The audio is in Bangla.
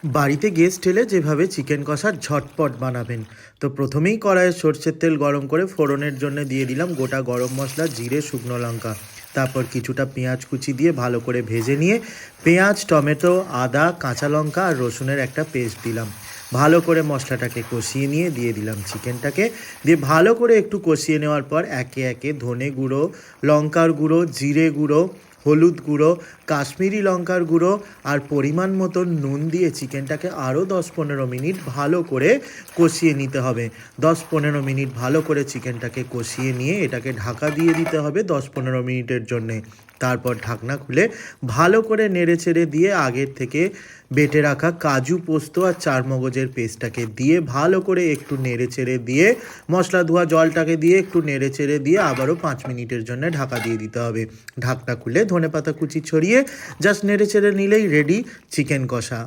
বাড়িতে গেস্ট এলে যেভাবে চিকেন কষা ঝটপট বানাবেন। তো প্রথমেই কড়াইয়ে সর্ষের তেল গরম করে ফোড়নের জন্য দিয়ে দিলাম গোটা গরম মশলা, জিরে, শুকনো লঙ্কা। তারপর কিছুটা পেঁয়াজ কুচি দিয়ে ভালো করে ভেজে নিয়ে পেঁয়াজ, টমেটো, আদা, কাঁচা লঙ্কা আর রসুনের একটা পেস্ট দিলাম। ভালো করে মশলাটাকে কষিয়ে নিয়ে দিয়ে দিলাম চিকেনটাকে, দিয়ে ভালো করে একটু কষিয়ে নেওয়ার পর একে একে ধনে গুঁড়ো, লঙ্কার গুঁড়ো, জিরে গুঁড়ো, হলুদ গুঁড়ো, কাশ্মীরি লঙ্কার গুঁড়ো আর পরিমাণ মতো নুন দিয়ে চিকেনটাকে আরও 10-15 মিনিট ভালো করে কষিয়ে নিতে হবে। 10-15 মিনিট ভালো করে চিকেনটাকে কষিয়ে নিয়ে এটাকে ঢাকা দিয়ে দিতে হবে 10-15 মিনিটের জন্যে। তারপর ঢাকনা খুলে ভালো করে নেড়ে চেড়ে দিয়ে আগের থেকে বেটে রাখা কাজু, পোস্ত আর চারমগজের পেস্টটাকে দিয়ে ভালো করে একটু নেড়ে চেড়ে দিয়ে মশলা ধোয়া জলটাকে দিয়ে একটু নেড়ে চেড়ে দিয়ে আবারও 5 মিনিটের জন্য ঢাকা দিয়ে দিতে হবে। ঢাকনা খুলে ধনেপাতা কুচি ছড়িয়ে জাস্ট নেড়ে চেড়ে নিলেই রেডি চিকেন কষা।